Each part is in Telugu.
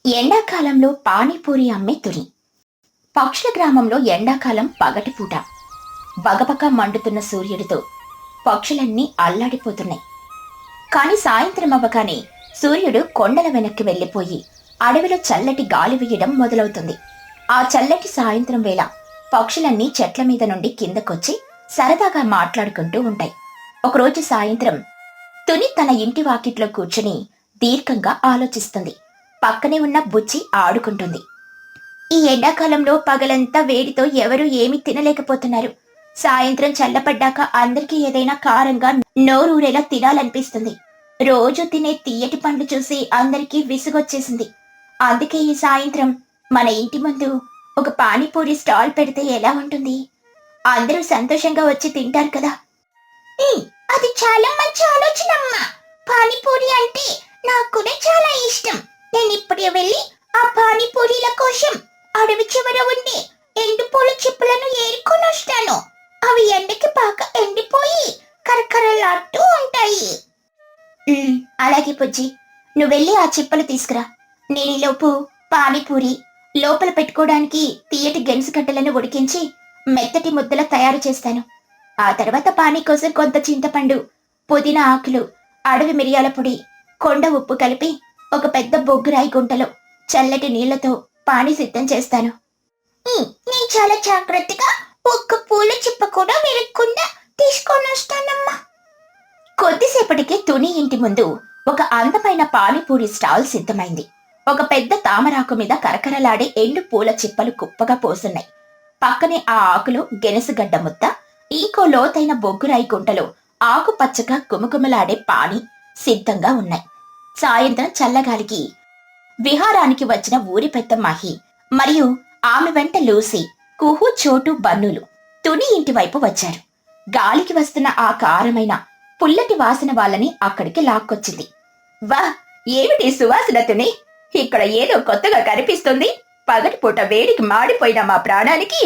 ఎండాకాలంలో పానీపూరి అమ్మే తుని. పక్షుల గ్రామంలో ఎండాకాలం పగటిపూట బగబగ మండుతున్న సూర్యుడితో పక్షులన్నీ అల్లాడిపోతున్నాయి. కాని సాయంత్రం అవ్వగానే సూర్యుడు కొండల వెనక్కి వెళ్లిపోయి అడవిలో చల్లటి గాలి వీయడం మొదలవుతుంది. ఆ చల్లటి సాయంత్రం వేళ పక్షులన్నీ చెట్ల మీద నుండి కిందకొచ్చి సరదాగా మాట్లాడుకుంటూ ఉంటాయి. ఒకరోజు సాయంత్రం తుని తన ఇంటి వాకిట్లో కూర్చుని దీర్ఘంగా ఆలోచిస్తుంది. పక్కనే ఉన్న బుజ్జి ఆడుకుంటుంది. ఈ ఎండాకాలంలో పగలంతా వేడితో ఎవరూ ఏమీ తినలేకపోతున్నారు. సాయంత్రం చల్లపడ్డాక అందరికీ ఏదైనా కారంగా నోరూరేలా తినాలనిపిస్తుంది. రోజు తినే తీయటి పండ్లు చూసి అందరికీ విసుగొచ్చేసింది. అందుకే ఈ సాయంత్రం మన ఇంటి ముందు ఒక పానీపూరి స్టాల్ పెడితే ఎలా ఉంటుంది? అందరూ సంతోషంగా వచ్చి తింటారు కదా. అది చాలా మంచి ఆలోచన అమ్మా. పానీపూరి అంటే నాకు కూడా చాలా ఇష్టం. నేను ఇప్పుడే వెళ్ళి ఆ పానీపూరీల కోసం అడవి చివర ఉండే ఎండిపోల చిప్పలను ఏరుకొని వస్తాను. అవి ఎండకి బాగా ఎండిపోయి కరకరలాడుతూ ఉంటాయి. అలాగే బుజ్జి, నువ్వెళ్ళి ఆ చిప్పలు తీసుకురా. నేనిలోపు పానీపూరి లోపల పెట్టుకోవడానికి తీయటి గెనుసుగడ్డలను ఉడికించి మెత్తటి ముద్దల తయారు చేస్తాను. ఆ తర్వాత పానీ కోసం కొంత చింతపండు, పుదీనా ఆకులు, అడవి మిరియాల పొడి, కొండ ఉప్పు కలిపి ఒక పెద్ద బొగ్గురాయి గుంటలో చల్లటి నీళ్లతో పానీ సిద్ధం చేస్తాను. నేను చాలా జాగ్రత్తగా ఒక్క పూల చిప్ప కూడా విరగకుండా తీసుకొని వస్తానమ్మా. కొద్దిసేపటికి తుని ఇంటి ముందు ఒక అందమైన పానీపూరి స్టాల్ సిద్ధమైంది. ఒక పెద్ద తామరాకు మీద కరకరలాడే ఎండు పూల చిప్పలు కుప్పగా పోసున్నాయి. పక్కనే ఆ ఆకులో గెనసుగడ్డ ముద్ద, ఇంకో లోతైన బొగ్గురాయి గుంటలో ఆకుపచ్చగా కుమకుమలాడే పానీ సిద్ధంగా ఉన్నాయి. సాయంత్రం చల్లగాలికి విహారానికి వచ్చిన ఊరి పెద్ద మహి మరియు ఆమె వెంట లూసీ, కుహు, చోటు, బన్నులు తుని ఇంటి వైపు వచ్చారు. గాలికి వస్తున్న ఆ కారమైన పుల్లటి వాసన వాళ్ళని అక్కడికి లాక్కొచ్చింది. వా, ఏమిటి సువాసన తుని? ఇక్కడ ఏదో కొత్తగా కనిపిస్తుంది. పగటిపూట వేడికి మాడిపోయిన మా ప్రాణానికి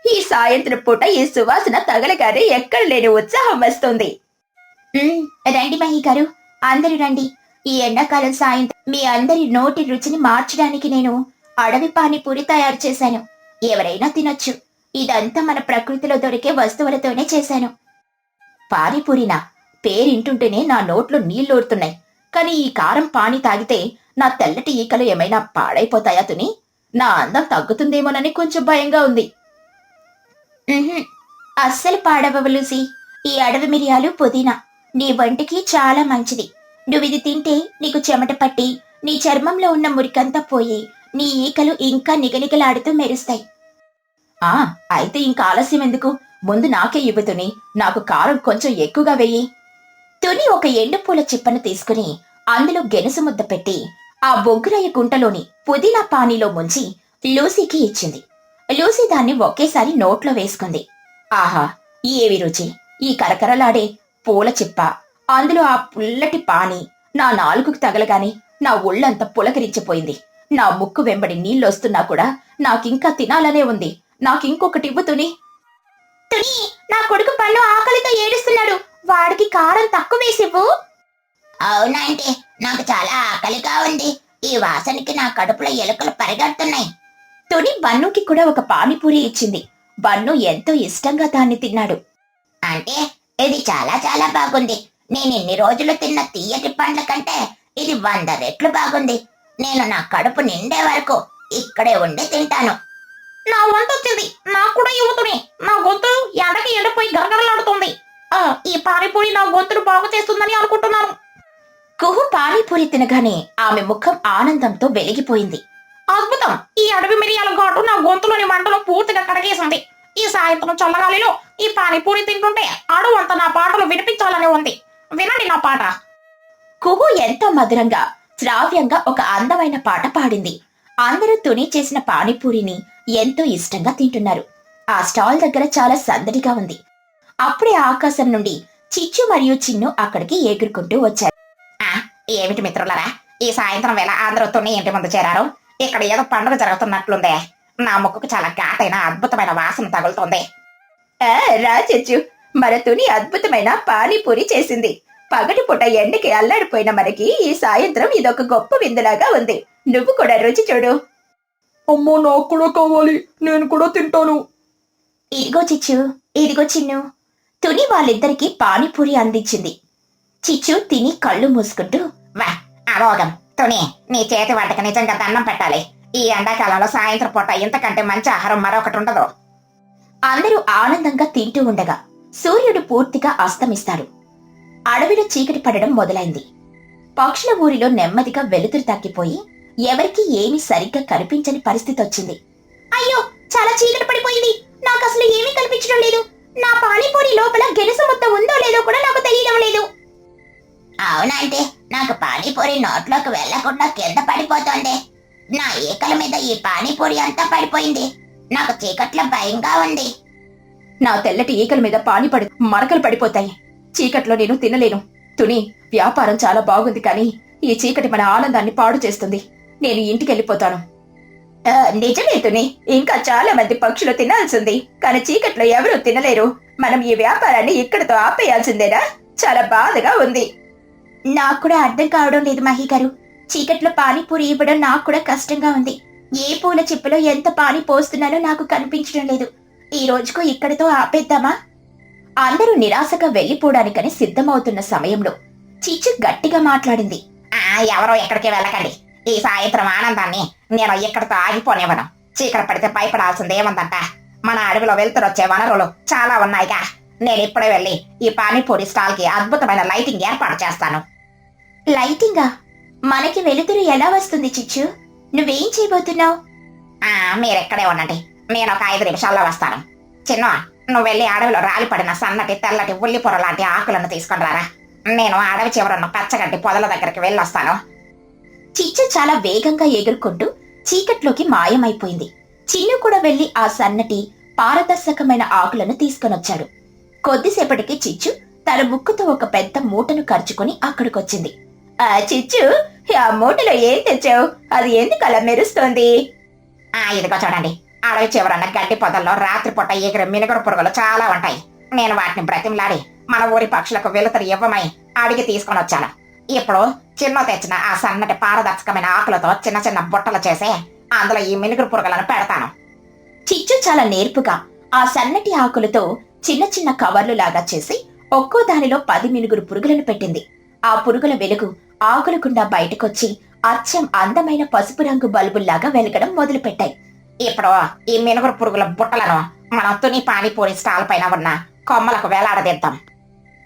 ఈ సాయంత్రం పూట ఈ సువాసన తగలగానే ఎక్కడ లేని ఉత్సాహం వస్తుంది. రండి మహి గారు, అందరూ రండి. ఈ ఎండాకాలం సాయంత్రం మీ అందరి నోటి రుచిని మార్చడానికి నేను అడవి పానీపూరి తయారు చేశాను. ఎవరైనా తినొచ్చు. ఇదంతా మన ప్రకృతిలో దొరికే వస్తువులతోనే చేశాను. పానీపూరినా? పేరింటుంటేనే నా నోట్లో నీళ్లూరుతున్నాయి. కాని ఈ కారం పానీ తాగితే నా తెల్లటి ఈకలు ఏమైనా పాడైపోతాయా తుని? నా అందం తగ్గుతుందేమోనని కొంచెం భయంగా ఉంది. అస్సలు పాడవవు లూసీ. ఈ అడవి మిరియాలు, పుదీనా నీ వంటికి చాలా మంచిది. నువ్విది తింటే నీకు చెమట పట్టి నీ చర్మంలో ఉన్న మురికంతా పోయి నీ ఈకలు ఇంకా నిగనిగలాడుతూ మెరుస్తాయి. అయితే ఇంకా ఆలస్యం ఎందుకు? ముందు నాకే ఇవ్వుతుని. నాకు కారం కొంచెం ఎక్కువగా వెయ్యి. తుని ఒక ఎండుపూల చిప్పను తీసుకుని అందులో గెనుసు ముద్ద పెట్టి ఆ బొగ్గురాయి గుంటలోని పుదీనా పానీలో ముంచి లూసీకి ఇచ్చింది. లూసీ దాన్ని ఒకేసారి నోట్లో వేసుకుంది. ఆహా, ఏవి రుచి! ఈ కరకరలాడే పూల చిప్ప, అందులో ఆ పుల్లటి పానీ నా నాలుగుకు తగలగానే నా ఒళ్ళంతా పులకరించిపోయింది. నా ముక్కు వెంబడి నీళ్ళొస్తున్నా కూడా నాకింకా తినాలనే ఉంది. నాకింకొకటి ఇవ్వు తుని. తుని, నా కొడుకు పన్ను ఆకలితో ఏడుస్తున్నాడు. వాడికి కారం తక్కువ వేసివ్వు. అవునంటే నాకు చాలా ఆకలిగా ఉంది. ఈ వాసనకి నా కడుపులో ఎలుకలు పరిగెడుతున్నాయి. తుని బన్నుకి కూడా ఒక పానీపూరి ఇచ్చింది. బన్ను ఎంతో ఇష్టంగా దాన్ని తిన్నాడు. అంటే ఇది చాలా చాలా బాగుంది. నేను ఇన్ని రోజులు తిన్న తీయటి పండ్ల కంటే ఇది 100 రెట్లు బాగుంది. నేను నా కడుపు నిండే వరకు ఇక్కడే ఉండి తింటాను. నా వంట వచ్చింది, నాకు కూడా ఇవ్వుతుంది. నా గొంతు ఎండకి ఎండిపోయి గరగరలాడుతుంది. ఈ పానీపూరి నా గొంతును బాగు చేస్తుందని అనుకుంటున్నాను. కుహు పానీపూరి తినగానే ఆమె ముఖం ఆనందంతో వెలిగిపోయింది. అద్భుతం! ఈ అడవి మిరియాల ఘాటు నా గొంతులోని మంటలో పూర్తిగా కడిగేసింది. ఈ సాయంత్రం చల్లగాలిలో ఈ పానీపూరి తింటుంటే అడవంతా నా పాటలు వినిపించాలని ఉంది. వినండి నా పాట. కుహు ఎంతో మధురంగా, శ్రావ్యంగా ఒక అందమైన పాట పాడింది. అందరూ తుని చేసిన పానీపూరిని ఎంతో ఇష్టంగా తింటున్నారు. ఆ స్టాల్ దగ్గర చాలా సందడిగా ఉంది. అప్పుడే ఆకాశం నుండి చిచ్చు మరియు చిన్ను అక్కడికి ఎగురుకుంటూ వచ్చారు. ఏమిటి మిత్రులరా, ఈ సాయంత్రం వేళ అందరూ తుని ఇంటి ముందు చేరారు. ఇక్కడ ఏదో పండుగ జరుగుతున్నట్లుందే. నా ముక్కుకు చాలా ఘాటైన అద్భుతమైన వాసన తగులుతుంది. రా చిచ్చు, మన తుని అద్భుతమైన పానీపూరి చేసింది. పగటిపూట ఎండకి అల్లాడిపోయిన మనకి ఈ సాయంత్రం ఇదొక గొప్ప విందులాగా ఉంది. నువ్వు కూడా రుచి చూడు. అమ్మో, నాకు కూడా కావాలి, నేను కూడా తింటాను. ఇదిగో చిచ్చు, ఇదిగో చిన్ను. తుని వాళ్ళిద్దరికీ పానీపూరి అందించింది. చిచ్చు తిని కళ్ళు మూసుకుంటూ, వా అమోఘం. తుని, నీ చేతి వంటకి నిజంగా దండం పెట్టాలి. ఈ ఎండాకాలంలో సాయంత్రం పూట ఇంతకంటే మంచి ఆహారం మరొకటి ఉండదు. అందరూ ఆనందంగా తింటూ ఉండగా సూర్యుడు పూర్తిగా అస్తమిస్తాడు. అడవిలో చీకటి పడడం మొదలైంది. పక్షుల ఊరిలో నెమ్మదిగా వెలుతురు తగ్గిపోయి ఎవరికీ ఏమీ సరిగ్గా కనిపించని పరిస్థితి వచ్చింది. అయ్యో, చాలా చీకటి పడిపోయింది. నాకు అసలు ఏమీ కనిపించడం లేదు. నా పానీపూరి లోపల గెలుసు మొత్తం ఉందో లేదో కూడా నాకు తెలియడం లేదు. అవునంటే నాకు పానీపూరి నోట్లోకి వెళ్లకుండా కింద పడిపోతుంది. నా ఈకల మీద ఈ పానీపూరి అంతా పడిపోయింది. నాకు చీకట్లో భయంగా ఉంది. నా తెల్లటి ఈకల మీద మరకలు పడిపోతాయి. చీకట్లో నేను తినలేను. తుని, వ్యాపారం చాలా బాగుంది, కానీ ఈ చీకటి మన ఆనందాన్ని పాడు చేస్తుంది. నేను ఇంటికెళ్ళిపోతాను. నిజమే తుని, ఇంకా చాలా మంది పక్షులు తినాల్సింది, కానీ చీకట్లో ఎవరూ తినలేరు. మనం ఈ వ్యాపారాన్ని ఇక్కడితో ఆపేయాల్సిందేనా? చాలా బాధగా ఉంది. నాకు కూడా అర్థం కావడం లేదు మహి గారు. చీకట్లో పానీపూరి ఇవ్వడం నాకు కూడా కష్టంగా ఉంది. ఏ పూల చిప్పలో ఎంత పానీ పోస్తున్నానో నాకు కనిపించడం లేదు. ఈ రోజుకు ఇక్కడితో ఆపేద్దామా? అందరూ నిరాశగా వెళ్లిపోవడానికని సిద్ధమవుతున్న సమయంలో చిచ్చు గట్టిగా మాట్లాడింది. ఎవరో ఎక్కడికి వెళ్ళకండి. ఈ సాయంత్రం ఆనందాన్ని నేను ఇక్కడితో ఆగిపోనివ్వను. చీకటి పడితే భయపడాల్సిందేముందంట. మన అడవిలో వెళ్తురొచ్చే వనరులు చాలా ఉన్నాయిగా. నేను ఇప్పుడే వెళ్ళి ఈ పానీపూరి స్టాల్ కి అద్భుతమైన లైటింగ్ ఏర్పాటు చేస్తాను. లైటింగా? మనకి వెలుతురు ఎలా వస్తుంది చిచ్చు? నువ్వేం చేయబోతున్నావు? మీరెక్కడే ఉండండి, నేను ఒక 5 నిమిషాల్లో వస్తాను. చిన్న, నువ్వు వెళ్ళి అడవిలో రాలిపడిన సన్నటి తెల్లటి ఉల్లిపొర లాంటి ఆకులను తీసుకొని రారా. నేను అడవి చివరన్న పచ్చగడ్డి పొదల దగ్గరికి వెళ్ళొస్తాను. చిచ్చు చాలా వేగంగా ఎగురుకుంటూ చీకట్లోకి మాయమైపోయింది. చిన్ను కూడా వెళ్లి ఆ సన్నటి పారదర్శకమైన ఆకులను తీసుకొనొచ్చాడు. కొద్దిసేపటికి చిచ్చు తన ముక్కుతో ఒక పెద్ద మూటను ఖర్చుకుని అక్కడికొచ్చింది. చిచ్చు, ఆ మూటలో ఏం తెచ్చావు? అది ఎందుకు అలా మెరుస్తోంది? ఇదిగో చూడండి, అడవి చివరన్న గడ్డి పొదల్లో రాత్రిపూట ఎగిరే మినుగురు పురుగులు చాలా ఉంటాయి. నేను వాటిని బ్రతిమలాడి మన ఊరి పక్షులకు వెలుతురు ఇవ్వమై అడిగి తీసుకొని వచ్చాను. ఇప్పుడు చిన్న తెచ్చిన ఆ సన్నటి పారదర్శకమైన ఆకులతో చిన్న చిన్న బుట్టలు చేసి అందులో ఈ మినుగురు పురుగులను పెడతాను. చిచ్చు చాలా నేర్పుగా ఆ సన్నటి ఆకులతో చిన్న చిన్న కవర్లు లాగా చేసి ఒక్కో దానిలో 10 మినుగురు పురుగులను పెట్టింది. ఆ పురుగుల వెలుగు ఆకుల గుండా బయటకొచ్చి అచ్చం అందమైన పసుపు రంగు బల్బుల్లాగా వెలగడం మొదలుపెట్టాయి. ఇప్పుడు ఈ మినుగురు పురుగుల బుట్టలను మనం తుని పానీపూరి స్టాల్ పైన ఉన్న కొమ్మలకు వేలాడదీద్దాం.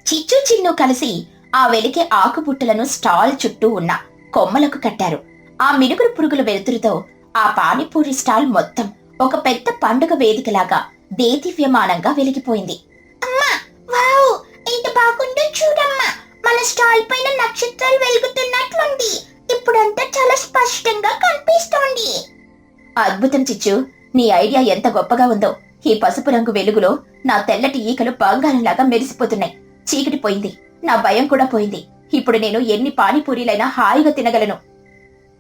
చిచ్చు చిన్ను కలిసి ఆ వెలిగే ఆకుబుట్టలను స్టాల్ చుట్టూ ఉన్న కొమ్మలకు కట్టారు. ఆ మినుగురు పురుగుల వెలుతురుతో ఆ పానీపూరి స్టాల్ మొత్తం ఒక పెద్ద పండుగ వేదికలాగా దేదీప్యమానంగా వెలిగిపోయింది. అమ్మా, వావ్, ఎంత బాగుందో చూడమ్మా. మన స్టాల్ పైన నక్షత్రాలు వెలుగుతున్నట్లుంది. ఇప్పుడంతా చాలా స్పష్టంగా కనిపిస్తోంది. అద్భుతం చిచ్చు, నీ ఐడియా ఎంత గొప్పగా ఉందో. ఈ పసుపు రంగు వెలుగులో నా తెల్లటి ఈకలు బంగారంలాగా మెరిసిపోతున్నాయి. చీకటి పోయింది, నా భయం కూడా పోయింది. ఇప్పుడు నేను ఎన్ని పానీపూరీలైనా హాయిగా తినగలను.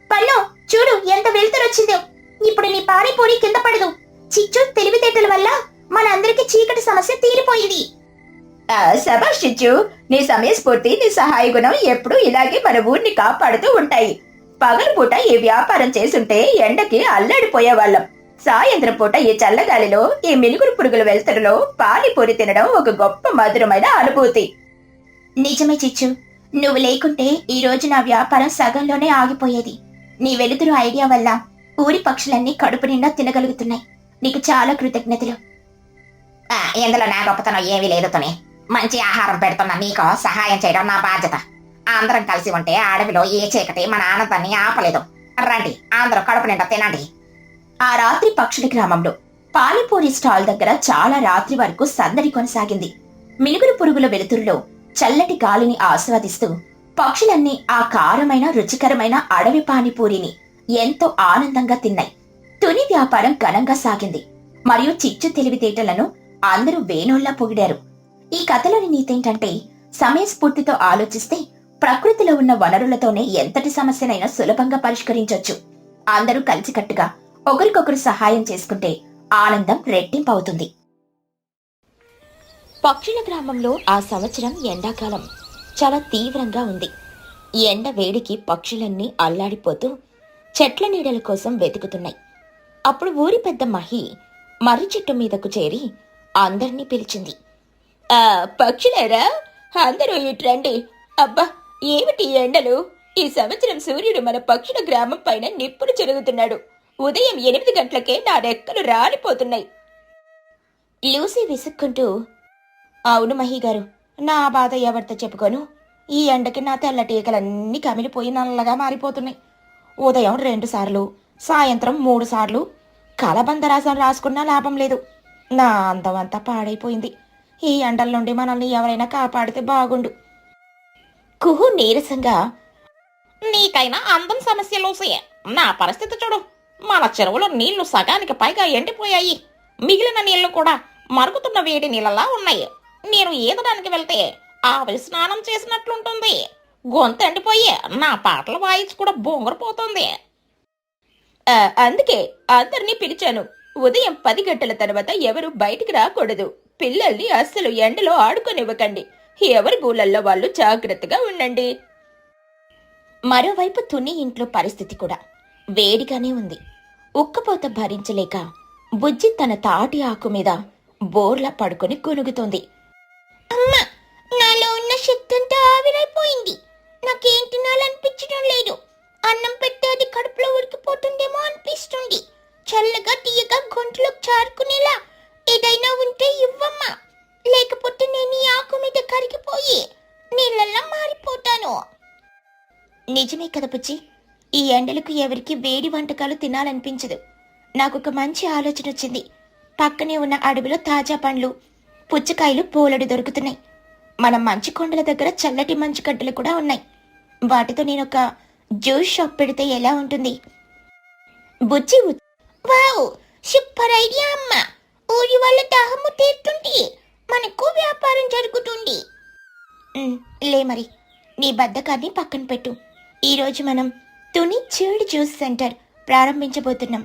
పన్ను, చూడు ఎంత వెలుతురొచ్చిందో. ఇప్పుడు నీ పానీపూరి కింద పడదు. చిచ్చు తెలివితేటల వల్ల మనందరికీ చీకటి సమస్య తీరిపోయింది. శభాష్ చిచ్చు, నీ సమయస్ఫూర్తి, నీ సహాయ గుణం ఎప్పుడూ ఇలాగే మన ఊరిని కాపాడుతూ ఉంటాయి. పగలపూట ఈ వ్యాపారం చేసుంటే ఎండకి అల్లాడిపోయేవాళ్ళం. సాయంత్రం పూట ఈ చల్లగాలిలో ఈ మినుగురు పురుగుల వెలుతురులో పానీపూరి తినడం ఒక గొప్ప మధురమైన అనుభూతి. నిజమే చిచ్చు, నువ్వు లేకుంటే ఈ రోజు నా వ్యాపారం సగంలోనే ఆగిపోయేది. నీ వెలుతురు ఐడియా వల్ల ఊరి పక్షులన్నీ కడుపు నిండా తినగలుగుతున్నాయి. నీకు చాలా కృతజ్ఞతలు. ఇందులో నా గొప్పతనం ఏమీ లేదు తుని. మంచి ఆహారం పెడుతున్న నీకు సహాయం చేయడం నా బాధ్యత. అందరం కలిసి ఉంటే అడవిలో ఏ చీకటి మన ఆనందాన్ని ఆపలేదు. రండి, అందరూ కడుపు నిండా తినండి. ఆ రాత్రి పక్షుల గ్రామంలో పానీపూరి స్టాల్ దగ్గర చాలా రాత్రి వరకు సందడి కొనసాగింది. మినుగురు పురుగుల వెలుతురులో చల్లటి గాలిని ఆస్వాదిస్తూ పక్షులన్నీ ఆ కారమైన రుచికరమైన అడవి పానీపూరిని ఎంతో ఆనందంగా తిన్నాయి. తుని వ్యాపారం ఘనంగా సాగింది. మరియు చిచ్చు తెలివితేటలను అందరూ వేణోళ్లా పొగిడారు. ఈ కథలోని నీతేంటంటే, సమయస్ఫూర్తితో ఆలోచిస్తే ప్రకృతిలో ఉన్న వనరులతోనే ఎంతటి సమస్యనైనా సులభంగా పరిష్కరించొచ్చు. అందరూ కలిసికట్టుగా ఒకరికొకరు సహాయం చేసుకుంటే ఆనందం రెట్టింపవుతుంది. పక్షుల గ్రామంలో ఆ సంవత్సరం ఎండాకాలం చాలా తీవ్రంగా ఉంది. ఎండ వేడికి పక్షులన్నీ అల్లాడిపోతూ చెట్ల నీడల కోసం వెతుకుతున్నాయి. అప్పుడు ఊరి పెద్ద మహి మర్రి చెట్టు మీదకు చేరి అందర్నీ పిలిచింది. పక్షులారా, అందరూ ఇట్రండి. అబ్బా, ఏమిటి ఎండలు! ఈ సంవత్సరం సూర్యుడు మన పక్షుల గ్రామం పైన నిప్పులు చెరుగుతున్నాడు. ఉదయం 8 గంటలకే నా రెక్కలు రాలిపోతున్నాయి. లూసీ విసుక్కుంటూ, అవును మహిగారు, నా బాధ ఎవరితో చెప్పుకోను. ఈ ఎండకి నా తెల్లటీకలన్నీ కమిలిపోయి నల్లగా మారిపోతున్నాయి. ఉదయం 2 సార్లు, సాయంత్రం 3 సార్లు కలబందరాసం రాసుకున్నా లాభం లేదు. నా అందం అంతా పాడైపోయింది. ఈ ఎండల నుండి మనల్ని ఎవరైనా కాపాడితే బాగుండు. కుహు నీరసంగా, నీకైనా అందం సమస్య లూసీ. నా పరిస్థితి చూడు. మన చెరువులో నీళ్లు సగానికి పైగా ఎండిపోయాయి. మిగిలిన నీళ్లు కూడా మరుగుతున్న వేడి నీళ్ళలా ఉన్నాయి. నేను ఈదడానికి వెళ్తే ఆవిరి స్నానం చేసినట్లుంటుంది. గొంతు ఎండిపోయి నా పాటల వాయిస్ కూడా బొంగరపోతుంది. అందుకే అందరినీ పిలిచాను. ఉదయం 10 గంటల తర్వాత ఎవరు బయటికి రాకూడదు. పిల్లల్ని అస్సలు ఎండలో ఆడుకొనివ్వకండి. ఎవరి గూళ్ళల్లో వాళ్ళు జాగ్రత్తగా ఉండండి. మరోవైపు తుని ఇంట్లో పరిస్థితి కూడా వేడిగానే ఉంది. ఉక్కపోత భరించలేక బుజ్జి తన తాటి ఆకు మీద బోర్లా పడుకొని గొనుగుతోంది. అమ్మా, నాలో ఉన్న శక్తి అంతా ఆవిరైపోయింది. నాకేం తినాలనిపించడం లేదు. అన్నం పెట్టేది కడుపులో ఉడికిపోతుందేమో అనిపిస్తుంది. చల్లగా తీయగా గొంతులో చారుకునేలా ఏదైనా ఉంటే ఇవ్వమ్మా. లేకపోతే నేను ఈ ఆకు మీద కరిగిపోయి నీళ్ళల్లా మారిపోతాను. నిజమే కదా బుజ్జి, ఈ ఎండలకు ఎవరికి వేడి వంటకాలు తినాలనిపించదు. నాకొక మంచి ఆలోచన వచ్చింది. పక్కనే ఉన్న అడవిలో తాజా పండ్లు, పుచ్చకాయలు పోలెడు దొరుకుతున్నాయి. మన మంచు కొండల దగ్గర చల్లటి మంచు గడ్డలు కూడా ఉన్నాయి. వాటితో నేను ఒక జ్యూస్ షాప్ పెడితే ఎలా ఉంటుంది? బుజ్జి, వావ్, సూపర్ ఐడియా అమ్మా. ఊరి వాళ్ళ దాహము తీరుతుంది, మనకు వ్యాపారం జరుగుతుంది. లే మరి, నీ బద్ధకాన్ని పక్కన పెట్టు. ఈరోజు మనం తుని చిల్డ్ జ్యూస్ సెంటర్ ప్రారంభించబోతున్నాం.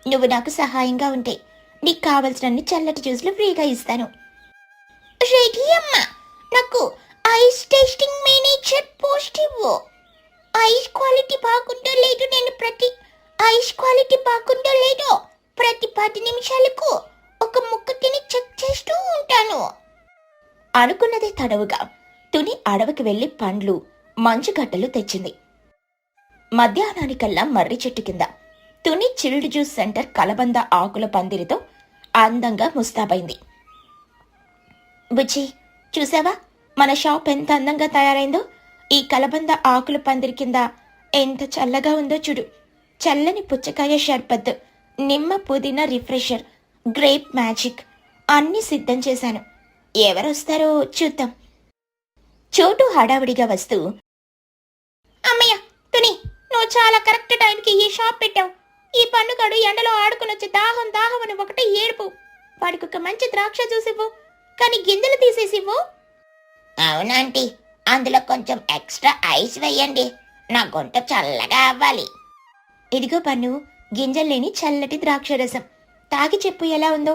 నువ్వు నాకు సహాయంగా ఉంటే నీకు కావలసినన్ని చల్లటి జ్యూస్లు ఫ్రీగా ఇస్తాను. రెడీ అమ్మా. నాకు ఐస్ టేస్టింగ్ మేనేజర్ పోస్ట్ ఇవ్వు. ఐస్ క్వాలిటీ బాగుందో లేదో ప్రతి 10 నిమిషాలకు ఒక ముక్క తిని చెక్ చేస్తూ ఉంటాను. అనుకున్నదే తడవుగా తుని అడవికి వెళ్లి పండ్లు, మంచుగడ్డలు తెచ్చింది. మధ్యాహ్నానికల్లా మర్రి చెట్టు కింద తుని చిల్డ్ జ్యూస్ సెంటర్ కలబంద ఆకుల పందిరితో అందంగా ముస్తాబైంది. బుజ్జి, చూసావా మన షాప్ ఎంత అందంగా తయారైందో? ఈ కలబంద ఆకుల పందిరి కింద ఎంత చల్లగా ఉందో చూడు. చల్లని పుచ్చకాయ షర్బత్, నిమ్మ పుదీనా రిఫ్రెషర్, గ్రేప్ మ్యాజిక్ అన్నీ సిద్ధం చేశాను. ఎవరొస్తారో చూద్దాం. చోటు హడావిడిగా వస్తూ, అమ్మయ్య తుని, నువ్వు చాలా కరెక్ట్ టైంకి ఈ షాప్ పెట్టావు. ఈ పన్నుగాడు ఎండలో ఆడుకుని వచ్చి దాహం అని ఒకటే ఏడుపు. వాడికి ఒక మంచి ద్రాక్ష చూసివ్వు, కానీ గింజలు తీసేసివ్వు. అవునాంటీ, అందులో కొంచెం ఎక్స్ట్రా ఐస్ వేయండి. నా గొంతు చల్లగా అవ్వాలి. ఇదిగో పన్ను, గింజలు లేని చల్లటి ద్రాక్ష రసం. తాగి చెప్పు ఎలా ఉందో.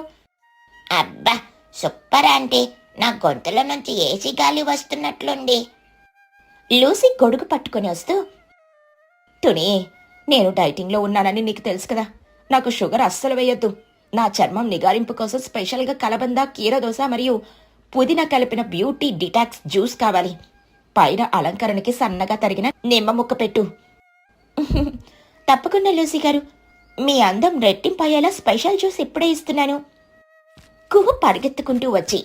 అబ్బా, సూపర్ ఆంటీ. నా గొంతులో నుంచి ఏసీ గాలి వస్తున్నట్లుంది. లూసీ గొడుగు పట్టుకుని వస్తూ, తుని, నేను డైటింగ్లో ఉన్నానని నీకు తెలుసు కదా. నాకు షుగర్ అస్సలు వేయొద్దు. నా చర్మం నిగారింపు కోసం స్పెషల్గా కలబంద, కీరదోస మరియు పుదీనా కలిపిన బ్యూటీ డిటాక్స్ జ్యూస్ కావాలి. పైన అలంకరణకి సన్నగా తరిగిన నిమ్మ ముక్క పెట్టు. తప్పకుండా లూసీ గారు, మీ అందం రెట్టింపయ్యేలా స్పెషల్ జ్యూస్ ఇప్పుడే ఇస్తున్నాను. కుహు పరిగెత్తుకుంటూ వచ్చి,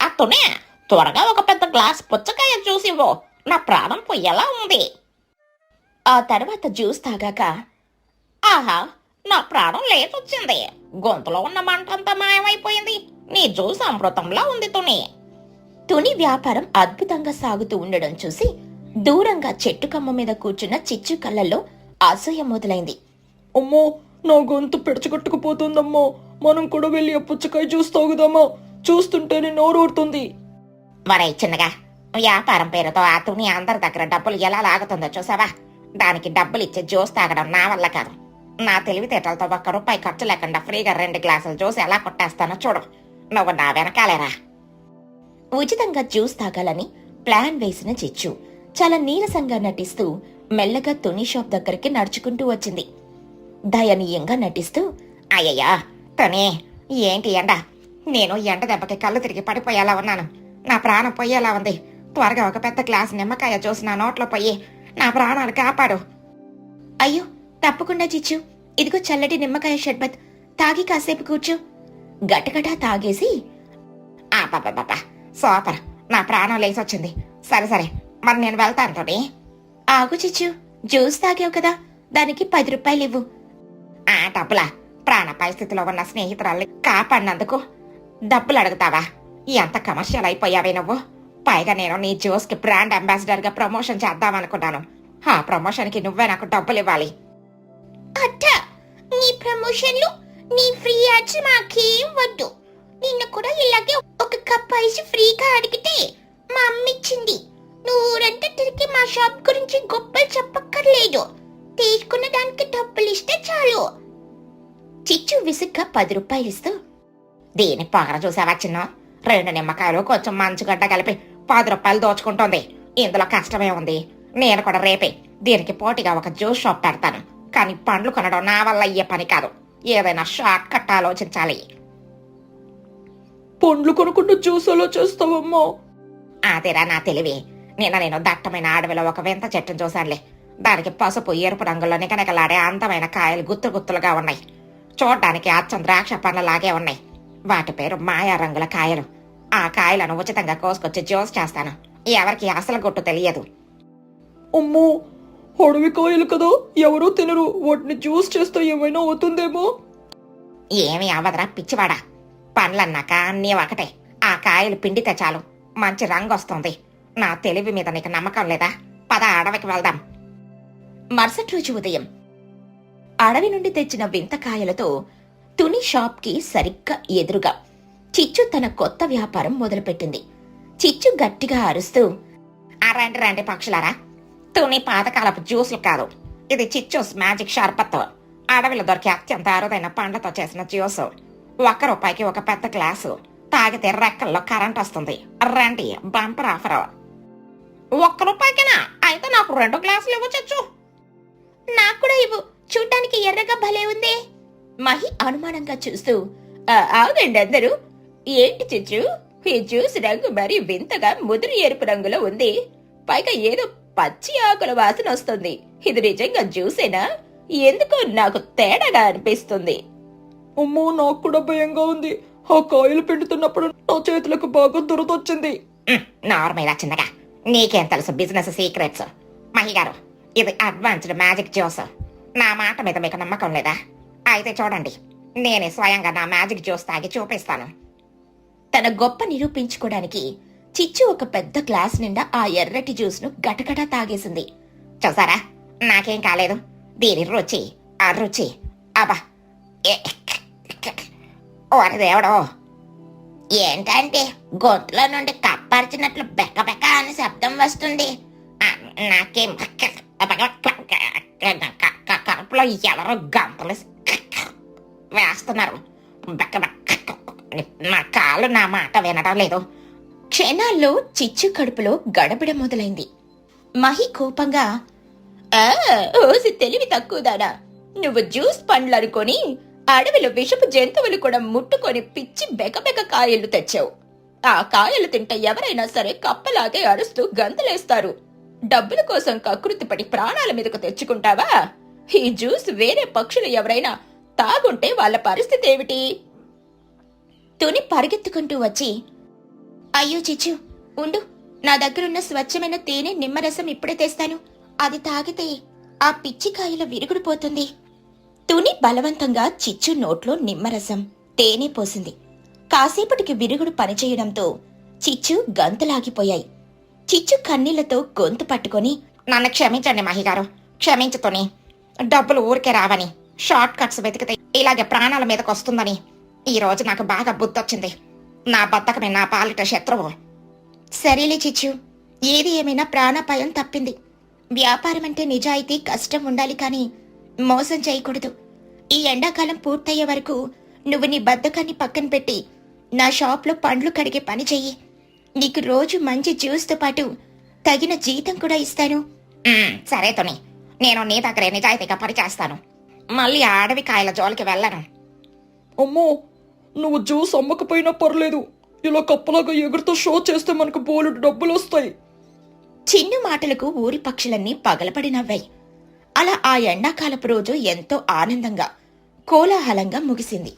అట్టునే త్వరగా ఒక పెద్ద గ్లాస్ పుచ్చకాయ జ్యూస్ ఇవ్వు. నా ప్రాణం పొయ్యేలా ఉంది. ఆ తర్వాత జ్యూస్ తాగాక, ఆహా, నా ప్రాణం లేచొచ్చింది. గొంతులో ఉన్న మంటంతా మాయమైపోయింది. నీ జ్యూస్ అమృతంలా ఉంది తుని. తుని వ్యాపారం అద్భుతంగా సాగుతూ ఉండడం చూసి దూరంగా చెట్టు కమ్మ మీద కూర్చున్న చిచ్చు కళ్ళల్లో అసూయ మొదలైంది. అమ్మో, నా గొంతు పిడచగట్టుకుపోతుందమ్మో. మనం కూడా వెళ్ళి ఆ పుచ్చకాయ జ్యూస్ తాగుదామా? చూస్తుంటేనే నోరూరుతుంది. మరే చిన్నగా, వ్యాపారం పేరుతో ఆ తుని అందరి దగ్గర డబ్బులు ఎలా లాగుతుందో చూసావా? దానికి డబ్బులు ఇచ్చే జ్యూస్ తాగడం నా వల్ల కాదు. నా తెలివితేటలతో ₹1 ఖర్చు లేకుండా ఫ్రీగా 2 గ్లాసులు జ్యూస్ ఎలా కొట్టేస్తానో చూడు. నువ్వు నా వెనకాలేరా. ఉచితంగా జ్యూస్ తాగాలని ప్లాన్ వేసిన చిచ్చు చాలా నీరసంగా నటిస్తూ మెల్లగా తుని షాప్ దగ్గరికి నడుచుకుంటూ వచ్చింది. దయనీయంగా నటిస్తూ, అయ్యయ్యా టోనీ, ఏంటి ఎండ? నేను ఎండ దెబ్బకి కళ్ళు తిరిగి పడిపోయేలా ఉన్నాను. నా ప్రాణం పోయేలా ఉంది. త్వరగా ఒక పెద్ద గ్లాస్ నిమ్మకాయ జ్యూస్ నా నోట్లో పోయి నా ప్రాణాలు కాపాడు. అయ్యో తప్పకుండా చిచ్చు, ఇదిగో చల్లటి నిమ్మకాయ షర్బత్, తాగి కాసేపు కూర్చో. గటగటా తాగేసి, పాప సూపర్, నా ప్రాణం లేసొచ్చింది. సరే సరే, మరి నేను వెళ్తాను టోనీ. ఆగు చిచ్చు, జ్యూస్ తాగావు కదా, దానికి 10 రూపాయలు ఇవ్వు. డబ్బులా? ప్రాణపాయ స్థితిలో ఉన్న స్నేహితురాల్ని కాపాడినందుకు డబ్బులు అడుగుతావా? ఎంత కమర్షియల్ అయిపోయావే నువ్వు. పైగా నేను నీ జ్యూస్ కి బ్రాండ్ అంబాసిడర్ గా ప్రమోషన్ చేద్దామనుకున్నాను. ఆ ప్రమోషన్ కి నువ్వే నాకు డబ్బులు ఇవ్వాలి. అట్ట నీ ప్రమోషన్లు, నీ ఫ్రీ యాడ్స్ మాకేం వద్దు. నిన్న కూడా ఇలాగే ఒక కప్ ఐస్ ఫ్రీగా అడిగితే మా అమ్మ ఇచ్చింది. నువ్వు ఊరంతా తిరిగి మా షాప్ గురించి గొప్పలు చెప్పక్కర్లేదు. తీసుకున్న దానికి డబ్బులు ఇస్తే చాలు. చిచ్చు విసుగ్గా 10 రూపాయలు ఇస్తూ, దీని పొగర చూసావా చిన్న? 2 నిమ్మకాయలు కొంచెం మంచుగడ్డ కలిపి 10 రూపాయలు దోచుకుంటోంది. ఇందులో కష్టమే ఉంది. నేను కూడా రేపే దీనికి పోటీగా ఒక జ్యూస్ షాప్ పెడతాను. కానీ పండ్లు కొనడం నా వల్ల అయ్యే పని కాదు. ఏదైనా షార్ట్ కట్ ఆలోచించాలి. పండ్లు కొనుక్కుంటూ జ్యూస్ ఎలా చేస్తావమ్మా? అదేరా నా తెలివి. నేను దట్టమైన అడవిలో ఒక వింత చెట్టును చూశానులే. దానికి పసుపు ఎరుపు రంగులో నిగనిగలాడే అందమైన కాయలు గుత్తులు గుత్తులుగా ఉన్నాయి. చూడ్డానికి అచ్చం ద్రాక్ష పండ్లలాగే ఉన్నాయి. వాటి పేరు మాయా రంగుల కాయలు. ఆ కాయలను ఉచితంగా కోసుకొచ్చి జ్యూస్ చేస్తాను. ఎవరికి అసలు గుట్టు తెలియదు. అమ్మో, అడవి కాయలు కదా, ఎవరూ తినరు. వాటిని జ్యూస్ చేస్తే ఏమైనా అవుతుందేమో. ఏమీ అవ్వదురా పిచ్చివాడా. పండ్లన్నాక అన్నీ ఒకటే. ఆ కాయలు పిండితే చాలు, మంచి రంగు వస్తుంది. నా తెలివి మీద నీకు నమ్మకం లేదా? పద అడవికి వెళ్దాం. మరుసటి రోజు ఉదయం అడవి నుండి తెచ్చిన వింత కాయలతో తుని షాప్కి సరిగ్గా ఎదురుగా చిచ్చు తన కొత్త వ్యాపారం మొదలుపెట్టింది. చిచ్చు గట్టిగా అరుస్తూ, రండి రండి పక్షులారా, తుని పాతకాలపు జ్యూసులు కాదు, ఇది చిచ్చూస్ మ్యాజిక్ షర్బత్. అడవిలో దొరికే అత్యంత అరుదైన పండ్లతో చేసిన జ్యూస్. 1 రూపాయికి ఒక పెద్ద గ్లాసు. తాగితే రెక్కల్లో కరెంట్ వస్తుంది. రండి, బంపర్ ఆఫర్. 1 రూపాయికేనా? అయితే నాకు 2 గ్లాసులు ఇవ్వచ్చు. నాకు కూడా ఇవ్వు, చూడ్డానికి ఎర్రగా భలే ఉందే. మహి అనుమానంగా చూస్తూ, ఆగండి అందరూ, ఏంటి చిచ్చు, ఈ జ్యూస్ రంగు మరి వింతగా ముదురు ఎరుపు రంగులో ఉంది. పైగా ఏదో పచ్చి ఆకుల వాసన వస్తుంది. ఇది నిజంగా జ్యూసేనా? ఎందుకో నాకు తేడాగా అనిపిస్తుంది. అమ్మో, నాకు కూడా భయంగా ఉంది. ఆ కాయలు పిండుతున్నప్పుడు నా చేతులకు బాగా దురదొచ్చింది. నార్మల్ చిన్నగా, నీకేం తెలుసు బిజినెస్ సీక్రెట్స్? మహిగారు, ఇది అడ్వాన్స్డ్ మ్యాజిక్ జ్యూస్. నా మాట మీద మీకు నమ్మకం లేదా? అయితే చూడండి, నేనే స్వయంగా నా మ్యాజిక్ జ్యూస్ తాగి చూపిస్తాను. తన గొప్ప నిరూపించుకోవడానికి చిచ్చు ఒక పెద్ద గ్లాస్ నిండా ఆ ఎర్రటి జ్యూస్ ను గటగటా తాగేసింది. చూసారా, నాకేం కాలేదు. దీని రుచి, ఆ రుచి, అబ్బా, ఓరి దేవుడో! ఏంటంటే గొంతులో నుండి కప్పరిచినట్లు బెక్క బెక్క అని శబ్దం వస్తుంది. నాకేం కడుపులో ఎవరో గంటలు వేస్తున్నారు. బెక్క బెక్క, నా కాళ్ళు నా మాట వినడం లేదు. క్షణాల్లో చిచ్చు కడుపులో గడబిడ మొదలైంది. మహి కోపంగా, ఓసి తెలివి తక్కువదానా, నువ్వు జ్యూస్ పండ్లు అనుకొని అడవిలో విషపు జంతువులు కూడా ముట్టుకొని పిచ్చి బెకబెక కాయలు తెచ్చావు. ఆ కాయలు తింటే ఎవరైనా సరే కప్పలాగే అరుస్తూ గంతులేస్తారు. డబ్బుల కోసం కకృతిపడి ప్రాణాల మీదకు తెచ్చుకుంటావా? ఈ జ్యూస్ వేరే పక్షులు ఎవరైనా తాగుంటే వాళ్ళ పరిస్థితి ఏమిటి? తుని పరిగెత్తుకుంటూ వచ్చి, అయ్యో చిచ్చు, ఉండు, నా దగ్గరున్న స్వచ్ఛమైన తేనె నిమ్మరసం ఇప్పుడే తెస్తాను. అది తాగితే ఆ పిచ్చికాయల విరుగుడు పోతుంది. తుని బలవంతంగా చిచ్చు నోట్లో నిమ్మరసం, తేనె పోసింది. కాసేపటికి విరుగుడు పనిచేయడంతో చిచ్చు గంతులాగిపోయాయి. చిచ్చు కన్నీళ్లతో గొంతు పట్టుకొని, నన్ను క్షమించండి మహిగారు, క్షమించుతోని. డబ్బులు ఊరికే రావని, షార్ట్ కట్స్ వెతికితే ఇలాగే ప్రాణాల మీదకి వస్తుందని ఈ రోజు నాకు బాగా బుద్ధొచ్చింది. నా బద్దకమే నా పాలిట శత్రువు. సరేలే చిచ్చు, ఏది ఏమైనా ప్రాణాపాయం తప్పింది. వ్యాపారం అంటే నిజాయితీ, కష్టం ఉండాలి కానీ మోసం చేయకూడదు. ఈ ఎండాకాలం పూర్తయ్యే వరకు నువ్వు నీ బద్ధకాన్ని పక్కన పెట్టి నా షాప్లో పండ్లు కడిగే పని చెయ్యి. నీకు రోజు మంచి జ్యూస్తో పాటు తగిన జీతం కూడా ఇస్తాను. సరే తుని, నేను నీ దగ్గరే నిజాయితీగా పనిచేస్తాను. మళ్ళీ ఆ అడవి కాయల జోలికి వెళ్ళను. అమ్మో, నువ్వు జ్యూస్ అమ్మకపోయినా పర్లేదు, ఇలా కప్పలాగా ఎగురుతూ షో చేస్తే మనకు బోలెడు డబ్బులు వస్తాయి. చిన్ను మాటలకు ఊరి పక్షులన్నీ పగలపడి నవ్వాయి. అలా ఆ ఎండాకాలపు రోజు ఎంతో ఆనందంగా కోలాహలంగా ముగిసింది.